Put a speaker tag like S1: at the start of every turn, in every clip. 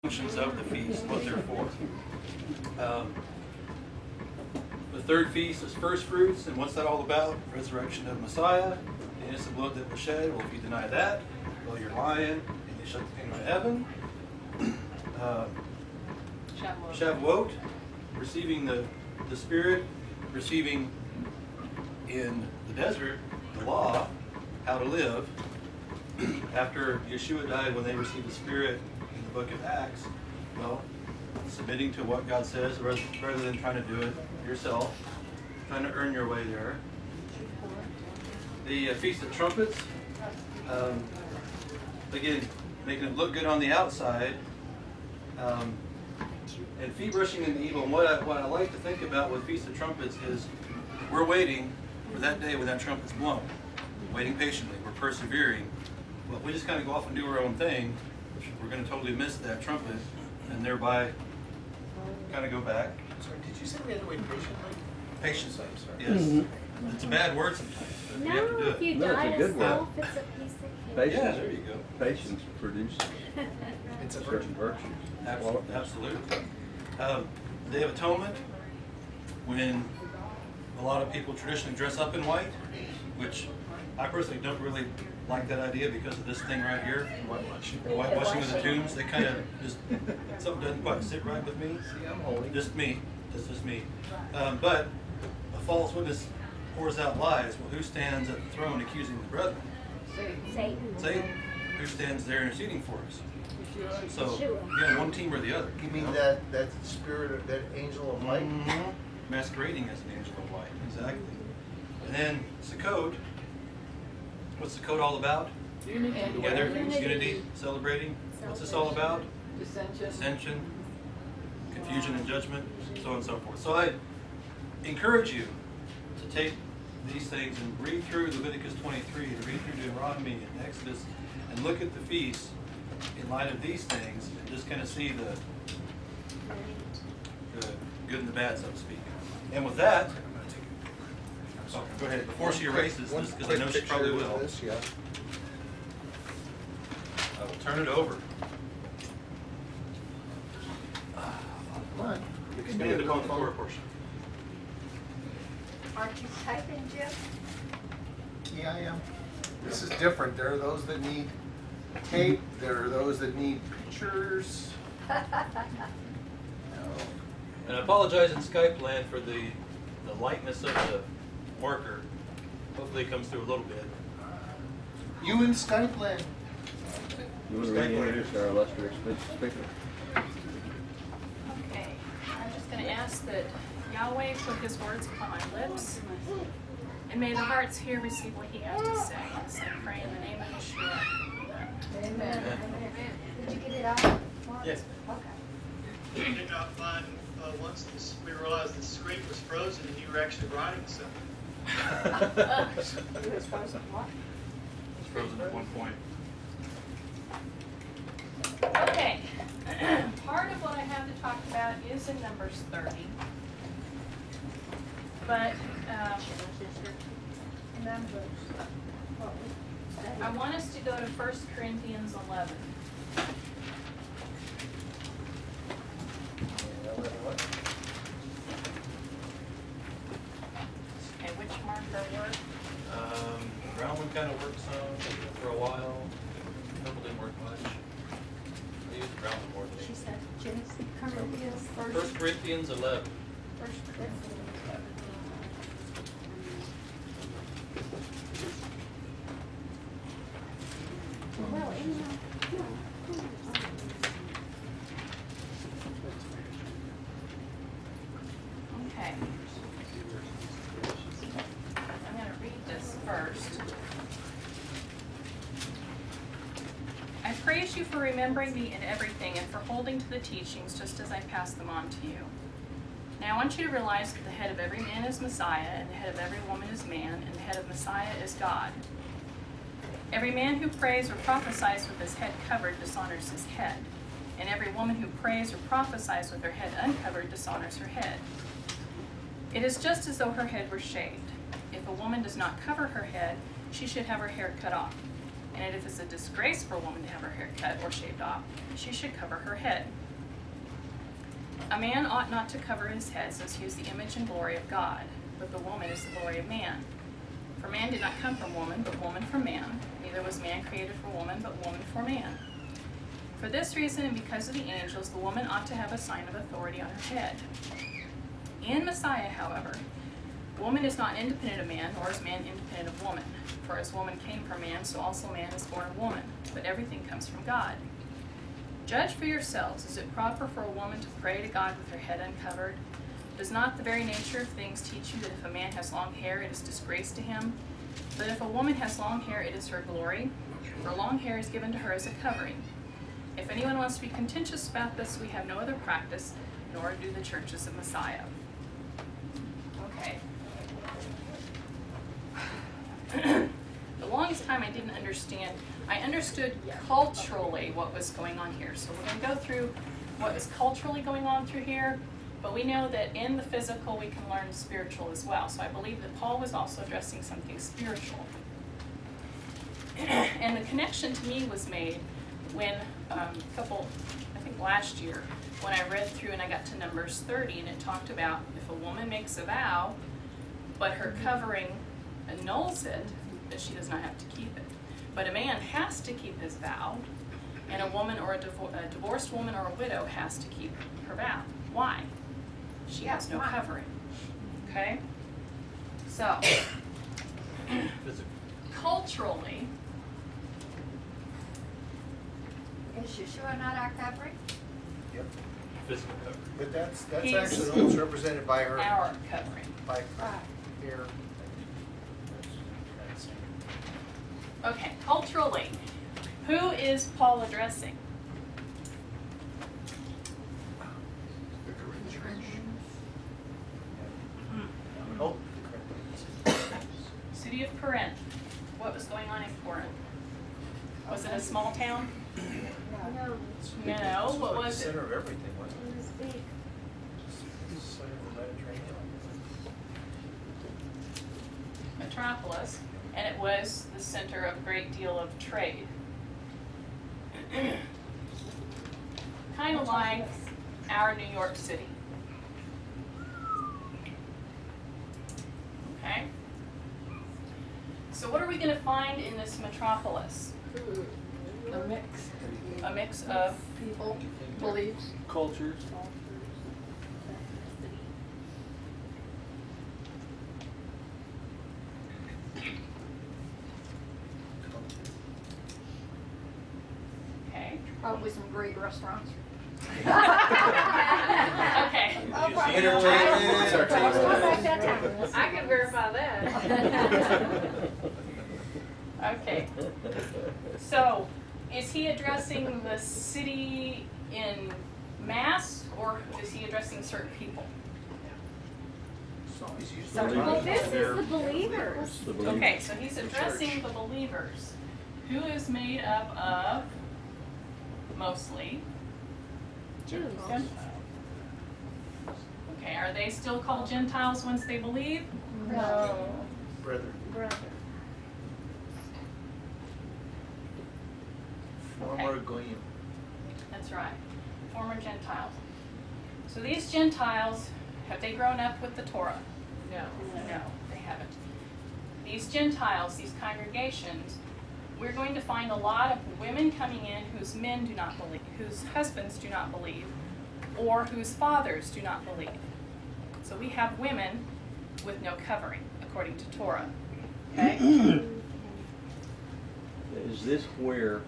S1: functions of the feast, what they're for. The third feast is first fruits, and what's that all about? Resurrection of Messiah, the innocent blood that was shed. Well, if you deny that, well, you're lying, and you shut the kingdom of heaven. Shavuot, receiving the Spirit, receiving in the desert the law, how to live. After Yeshua died, when they received the Spirit in the book of Acts, well, submitting to what God says rather than trying to do it yourself, trying to earn your way there. The Feast of Trumpets, again, making it look good on the outside, and feet brushing in the evil. And what I like to think about with Feast of Trumpets is we're waiting for that day when that trumpet's blown, waiting patiently, we're persevering. Well, if we just kind of go off and do our own thing, we're going to totally miss that trumpet and thereby kind of go back.
S2: Sorry, did you say we had to wait patiently?
S1: Patience, yes. It's a bad word sometimes, but we have to do
S3: if
S1: it.
S3: you
S4: No,
S3: die
S4: it's a good
S3: yourself,
S4: word.
S3: it's a piece of cake.
S4: Patience,
S1: Yeah, there you go.
S4: Patience produces
S2: It's a virtue.
S4: certain virtues.
S1: Absolutely. Day of Atonement, when a lot of people traditionally dress up in white, which I personally don't really like that idea because of this thing right here, whitewashing of the tombs. They kind of just, something doesn't quite sit right with me.
S2: See, I'm holy.
S1: Just me. That's just me. But a false witness pours out lies. Well, who stands at the throne accusing the brethren?
S3: Satan.
S1: Satan. Who stands there interceding for us? So,
S3: Yeshua.
S1: yeah, one team or the other.
S2: You mean
S1: know?
S2: that spirit of that angel of light?
S1: Mhm. Masquerading as an angel of light, exactly. And then Sukkot. What's Sukkot all about? Together, unity, celebrating. What's this all about? Dissension, confusion and judgment, so on and so forth. So I encourage you to take these things and read through Leviticus 23, to read through Deuteronomy and Exodus, and look at the feasts in light of these things, and just kind of see the good and the bad, so to speak. And with that, oh, go ahead. Before she erases this, because I know she probably will,
S2: This, yeah.
S1: I will turn it over.
S2: Come on. You can do
S1: Expand
S2: it.
S1: upon the Torah portion.
S3: Aren't you typing, Jim?
S2: Yeah, I am. This is different. There are those that need tape. There are those that need pictures.
S1: And I apologize in Skype land for the lightness of the marker. Hopefully it comes through a little bit.
S2: You in Skype land.
S4: You want to reintroduce our illustrious speaker?
S5: Okay, I'm just going to ask that Yahweh put his words upon my lips, and may the hearts here receive what he has to say. So I pray in the name of Yeshua.
S3: Amen. Did you get it out?
S1: Yes.
S3: Okay.
S6: We did not find once we realized the screen was frozen and you were actually writing something.
S3: It was frozen what?
S1: It's frozen at one point.
S5: Okay, part of what I have to talk about is in Numbers 30. But I want us to go to 1 Corinthians 11. Okay, which marker worked?
S1: Brown one kind of worked some for a while. Purple didn't work much. I used the brown one more than
S3: She said Genesis, Corinthians,
S1: 1 Corinthians 11.
S3: First Corinthians. Well,
S5: Okay. I'm going to read this first. I praise you for remembering me in everything and for holding to the teachings just as I pass them on to you. Now I want you to realize that the head of every man is Messiah, and the head of every woman is man, and the head of Messiah is God. Every man who prays or prophesies with his head covered dishonors his head, and every woman who prays or prophesies with her head uncovered dishonors her head. It is just as though her head were shaved. If a woman does not cover her head, she should have her hair cut off. And if it's a disgrace for a woman to have her hair cut or shaved off, she should cover her head. A man ought not to cover his head, since he is the image and glory of God, but the woman is the glory of man. For man did not come from woman, but woman from man. Neither was man created for woman, but woman for man. For this reason, and because of the angels, the woman ought to have a sign of authority on her head. In Messiah, however, woman is not independent of man, nor is man independent of woman. For as woman came from man, so also man is born of woman. But everything comes from God. Judge for yourselves. Is it proper for a woman to pray to God with her head uncovered? Does not the very nature of things teach you that if a man has long hair, it is disgrace to him? But if a woman has long hair, it is her glory, for long hair is given to her as a covering. If anyone wants to be contentious about this, we have no other practice, nor do the churches of Messiah. Okay. The longest time I didn't understand. I understood culturally what was going on here. So we're going to go through what is culturally going on through here, but we know that in the physical we can learn spiritual as well. So I believe that Paul was also addressing something spiritual. And the connection to me was made when I think last year, when I read through and I got to Numbers 30, and it talked about if a woman makes a vow, but her covering annuls it, that she does not have to keep it. But a man has to keep his vow, and a woman or a divorced woman or a widow has to keep her vow. Why? She has no covering. Okay? So, culturally,
S3: Is Yeshua not our covering?
S2: Yep.
S1: Physical covering.
S2: But that's
S5: He's
S2: actually what's represented by her,
S5: our covering.
S2: by
S3: Right.
S2: hair.
S5: Okay, culturally, who is Paul addressing?
S2: Oh,
S5: City of Corinth. What was going on in Corinth? Was it a small town?
S3: No.
S5: No, what was it?
S2: Center of everything, wasn't
S3: It was big.
S2: it? Center of the Mediterranean.
S5: Metropolis, and it was the center of a great deal of trade. Kind of like our New York City. Okay? So what are we going to find in this metropolis?
S7: A mix.
S5: A mix of
S7: People, beliefs.
S4: Cultures.
S5: okay.
S7: Probably some great restaurants.
S5: Okay.
S2: Entertainment.
S3: I can verify that.
S5: Okay. So, is he addressing the city in mass, or is he addressing certain people?
S3: Well, this is the believers.
S4: The believers.
S5: Okay, so he's addressing the believers, who is made up of mostly
S3: Jews.
S5: Okay, are they still called Gentiles once they believe?
S3: No.
S2: Brethren.
S3: Brother.
S2: Former Goyim.
S5: That's right, former Gentiles. So these Gentiles, have they grown up with the Torah?
S7: No.
S5: No, they haven't. These Gentiles, these congregations, we're going to find a lot of women coming in whose men do not believe, whose husbands do not believe, or whose fathers do not believe. So we have women with no covering, according to Torah. Okay?
S4: Is this where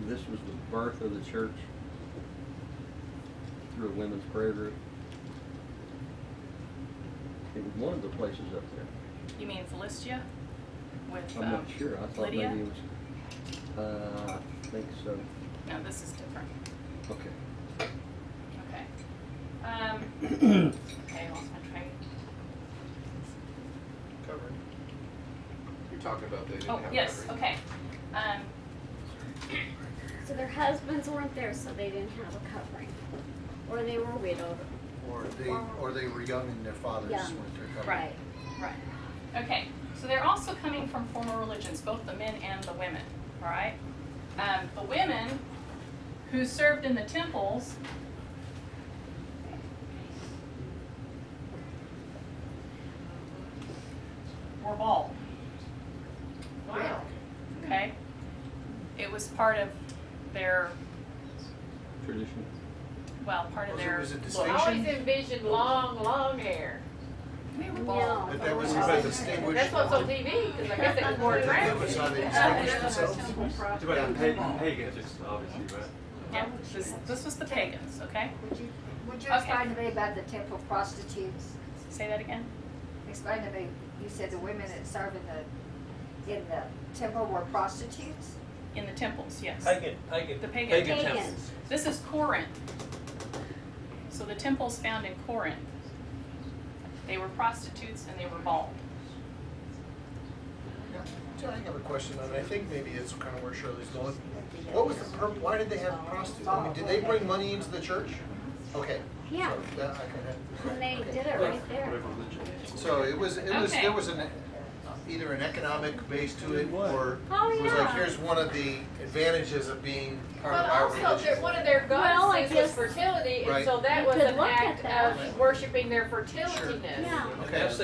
S4: this was the birth of the church through a women's prayer group? It was one of the places up there.
S5: You mean Philistia? With
S4: I'm not sure. I thought
S5: Lydia?
S4: maybe it was. I think so.
S5: No, this is different.
S4: Okay.
S5: Okay. Okay, I lost my train.
S2: Covered.
S8: You're talking about they didn't
S5: Oh,
S8: have
S5: yes,
S8: covering.
S5: okay.
S3: So their husbands weren't there, so they didn't have a covering. Or they were widowed.
S2: Or they were young and their fathers
S3: Young.
S2: weren't there covered.
S3: Right.
S5: Right. Okay, So they're also coming from former religions, both the men and the women, all right? The women who served in the temples were bald,
S7: Wow.
S5: okay? It was part of their,
S4: Tradition.
S5: well, part of their
S2: Was it
S5: look.
S2: distinction?
S9: I always envisioned long hair.
S5: They were
S3: No.
S5: bald.
S2: But that was how they distinguished.
S9: That's what's on TV, because I guess it was more
S2: That
S9: attractive.
S2: was how they distinguished themselves.
S10: It's about the pagans, obviously, right?
S5: Yeah, this was the pagans, okay?
S7: Would you
S5: Okay.
S7: explain to me about the temple prostitutes?
S5: Say that again?
S7: Explain to me, you said the women that serve in the temple were prostitutes?
S5: In the temples, yes.
S11: Pagan.
S5: The pagan
S3: Pagans.
S5: temples. This is Corinth. So the temples found in Corinth. They were prostitutes and they were bald.
S2: I have a question on it. I think maybe it's kind of where Shirley's going. What was the why did they have prostitutes? I mean, did they bring money into the church? Okay.
S3: Yeah.
S2: So that, I can
S3: And they did it right there.
S2: So it was
S5: Okay.
S2: there was either an economic base to it, or
S3: Oh,
S2: it was like,
S3: yeah.
S2: here's one of the advantages of being part
S9: But
S2: of our
S9: also,
S2: religion.
S9: one of their
S3: Well, I
S9: goddesses
S3: guess-
S9: was fertility, and
S2: Right.
S9: so that
S3: You
S9: was
S3: could
S9: an
S3: look at
S9: act
S3: that.
S9: of worshiping their fertilityness.
S3: Yeah.
S2: Okay.
S11: That's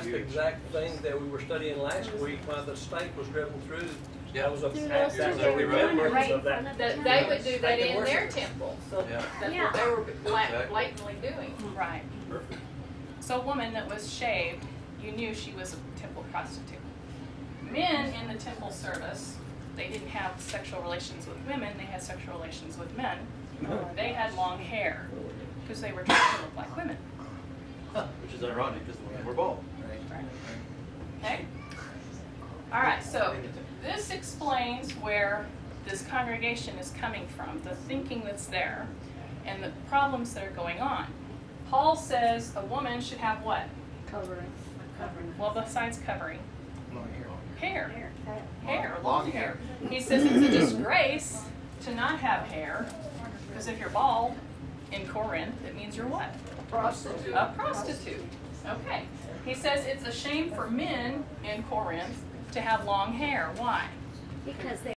S11: the exact thing that we were studying last week while the stake was driven through.
S1: Yeah.
S11: That was a,
S3: Through
S11: that
S3: those
S11: was
S3: two,
S11: a
S3: they were doing it
S11: remembrance
S3: right in
S11: of that.
S3: front of the
S9: That they would do that
S11: Pagan
S9: in their
S11: worship.
S9: temple, so
S1: Yeah.
S9: that's
S3: Yeah.
S9: what they were
S1: Exactly.
S9: blatantly doing.
S5: Right.
S1: Perfect.
S5: So a woman that was shaved, you knew she was a temple prostitute. Men in the temple service, they didn't have sexual relations with women, they had sexual relations with men. They had long hair because they were trying to look like women.
S1: Which is ironic because the women were bald.
S5: Okay? All right, so this explains where this congregation is coming from, the thinking that's there, and the problems that are going on. Paul says a woman should have what?
S3: Covering.
S5: Well, besides covering, hair. Hair,
S2: Long
S5: long hair. He says it's a disgrace to not have hair, because if you're bald in Corinth, it means you're what?
S7: Prostitute.
S5: A prostitute. Okay. He says it's a shame for men in Corinth to have long hair. Why?
S3: Because they